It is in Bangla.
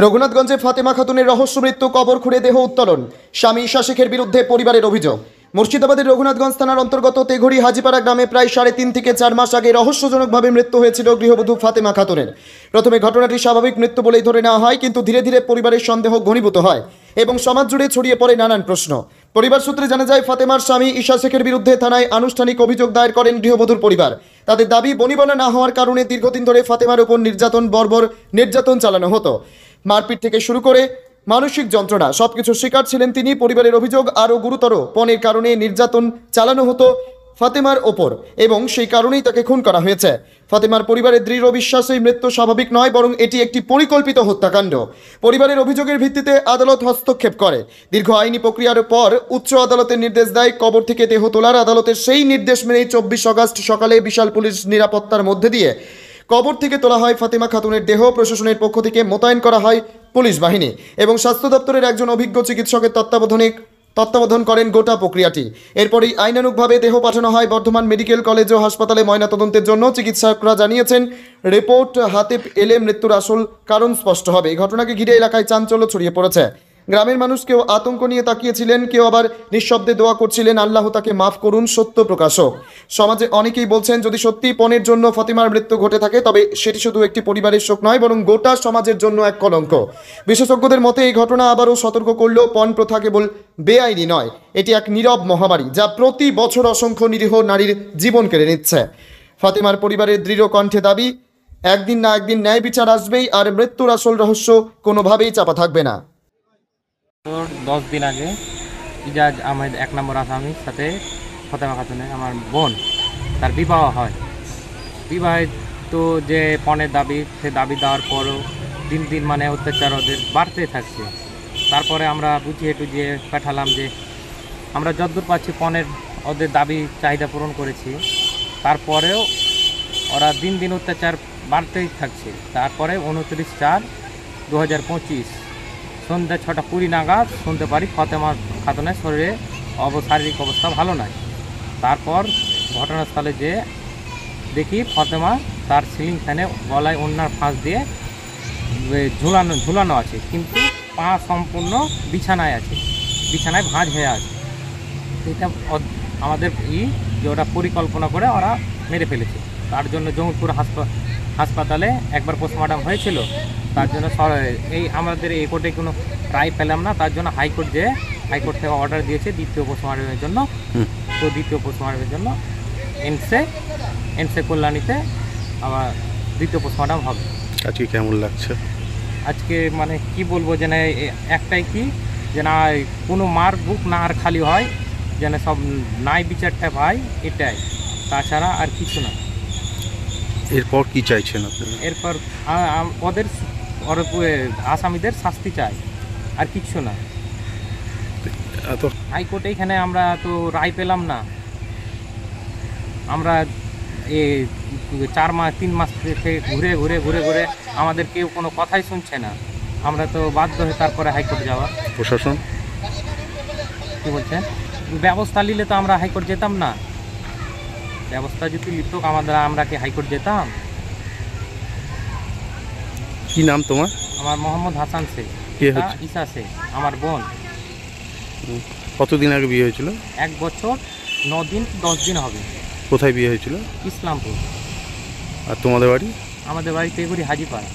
রঘুনাথগঞ্জে ফাতেমা খাতুনের রহস্য মৃত্যু, কবর খুঁড়ে দেহ উত্তোলন। স্বামী ঈশা শেখের বিরুদ্ধে পরিবারের অভিযোগ। মুর্শিদাবাদের রঘুনাথগঞ্জ থানার অন্তর্গত তেঘড়ি হাজিপাড়া গ্রামে প্রায় 3.5 থেকে 4 মাস আগে রহস্যজনকভাবে মৃত্যু হয়েছিল গৃহবধূ ফাতেমা খাতুনের। প্রথমে ঘটনাটি স্বাভাবিক মৃত্যু বলেই ধরে নেওয়া হয়, কিন্তু ধীরে ধীরে পরিবারের সন্দেহ ঘনীভূত হয় এবং সমাজ জুড়ে ছড়িয়ে পড়ে নানান প্রশ্ন। পরিবার সূত্রে জানা যায়, ফাতেমার স্বামী ঈশা শেখের বিরুদ্ধে থানায় আনুষ্ঠানিক অভিযোগ দায়ের করেন গৃহবধূর পরিবার। তাদের দাবি, বনিবনা না হওয়ার কারণে দীর্ঘদিন ধরে ফাতেমার উপর বর্বর নির্যাতন চালানো হতো। মারপিট থেকে শুরু করে মানসিক যন্ত্রণা, সবকিছু স্বীকার ছিলেন তিনি। পরিবারের অভিযোগ, আরও গুরুতর পণের কারণে নির্যাতন চালানো হতো ফাতেমার ওপর এবং সেই কারণেই তাকে খুন করা হয়েছে। ফাতেমার পরিবারের দৃঢ় বিশ্বাস, এই মৃত্যু স্বাভাবিক নয়, বরং এটি একটি পরিকল্পিত হত্যাকাণ্ড। পরিবারের অভিযোগের ভিত্তিতে আদালত হস্তক্ষেপ করে। দীর্ঘ আইনি প্রক্রিয়ার পর উচ্চ আদালতের নির্দেশ দেয় কবর থেকে দেহ তোলার। আদালতের সেই নির্দেশ মেনেই 24 আগস্ট সকালে বিশাল পুলিশ নিরাপত্তার মধ্যে দিয়ে কবর থেকে তোলা হয় ফাতেমা খাতুনের দেহ। প্রশাসনের পক্ষ থেকে মোতায়েন করা হয় পুলিশ বাহিনী এবং স্বাস্থ্য দপ্তরের একজন অভিজ্ঞ চিকিৎসকের তত্ত্বাবধান করেন গোটা প্রক্রিয়াটি। এরপরই আইনানুগভাবে দেহ পাঠানো হয় বর্ধমান মেডিকেল কলেজ ও হাসপাতালে ময়নাতদন্তের জন্য। চিকিৎসকরা জানিয়েছেন, রিপোর্ট হাতে এলে মৃত্যুর আসল কারণ স্পষ্ট হবে। এই ঘটনাকে ঘিরে এলাকায় চাঞ্চল্য ছড়িয়ে পড়েছে। গ্রামের মানুষ কেউ আতঙ্ক নিয়ে তাকিয়েছিলেন, কেউ আবার নিঃশব্দে দোয়া করছিলেন, আল্লাহ তাকে মাফ করুন, সত্য প্রকাশক। সমাজে অনেকেই বলছেন, যদি সত্যি পণের জন্য ফাতেমার মৃত্যু ঘটে থাকে, তবে সেটি শুধু একটি পরিবারের শোক নয়, বরং গোটা সমাজের জন্য এক কলঙ্ক। বিশেষজ্ঞদের মতে, এই ঘটনা আবারও সতর্ক করলেও পণ প্রথা কেবল বেআইনি নয়, এটি এক নীরব মহামারী, যা প্রতি বছর অসংখ্য নিরীহ নারীর জীবন কেড়ে নিচ্ছে। ফাতেমার পরিবারের দৃঢ় কণ্ঠে দাবি, একদিন না একদিন ন্যায় বিচার আসবেই, আর মৃত্যুর আসল রহস্য কোনোভাবেই চাপা থাকবে না। 10 দিন আগে ইজাজ আহমেদ 1 নম্বর আসামির সাথে ফাতেমা খাতুনের আমার বোন, তার বিবাহ হয়। বিবাহিত যে পণের দাবি, সে দাবি দেওয়ার পরও দিন দিন মানে অত্যাচার ওদের বাড়তে থাকছে। তারপরে আমরা বুঝিয়ে টুঝিয়ে পাঠালাম যে আমরা যতদূর পাচ্ছি পণের ওদের দাবি চাহিদা পূরণ করেছি, তারপরেও ওরা দিন দিন অত্যাচার বাড়তেই থাকছে। তারপরে 29/4/2025 সন্ধ্যা 6:20 নাগাদ শুনতে পারি ফাতেমা খাতুনের শরীরে শারীরিক অবস্থা ভালো নয়। তারপর ঘটনাস্থলে যে দেখি ফাতেমা তার সিলিং ফ্যানে গলায় ওড়নার ফাঁস দিয়ে ঝুলানো আছে, কিন্তু পা সম্পূর্ণ বিছানায় আছে, বিছানায় ভাঁজ হয়ে আছে। এটা আমাদের যে ওরা পরিকল্পনা করে ওরা মেরে ফেলেছে। তার জন্য জঙ্গিপুর হাসপাতালে একবার পোস্টমর্টম হয়েছিল। তার জন্য এই আমাদের এই কোর্টে কোনো রায় পেলাম না, তার জন্য হাইকোর্ট থেকে অর্ডার দিয়েছে দ্বিতীয় পোস্টমর্টমের জন্য। তো দ্বিতীয় পোস্টমর্টমের জন্য এনসে কল্যাণীতে আবার দ্বিতীয় পোস্টমর্টম হবে। আজকে কেমন লাগছে? আজকে মানে কি বলবো, যেন একটাই কি, যে না কোনো মার বুক না আর খালি হয়, যেন সব ন্যায় বিচারটা পাই, এটাই, তাছাড়া আর কিছু না। এরপর কি চাইছেন আপনি? এরপর ওদের আসামিদের শাস্তি চাই, আর কিচ্ছু না। হাইকোর্টে এখানে আমরা তো রায় পেলাম না। আমরা 3 মাস থেকে ঘুরে ঘুরে ঘুরে ঘুরে আমাদের কেউ কোনো কথাই শুনছে না। আমরা তো বাধ্য হয়ে তারপরে হাইকোর্টে যাওয়া। প্রশাসন কী বলছেন? ব্যবস্থা নিলে তো আমরা হাইকোর্ট যেতাম না। ব্যবস্থা যদি নিত আমরা কি হাইকোর্ট যেতাম? কি নাম তোমার? আমার মোহাম্মদ হাসান শেখ, ঈশা শেখ আমার বোন। কতদিন আগে বিয়ে হয়েছিল? 1 বছর 9 দিন 10 দিন হবে। কোথায় বিয়ে হয়েছিল? ইসলামপুর। আর তোমাদের বাড়ি? আমাদের বাড়ি তেঘড়ি হাজিপাড়া।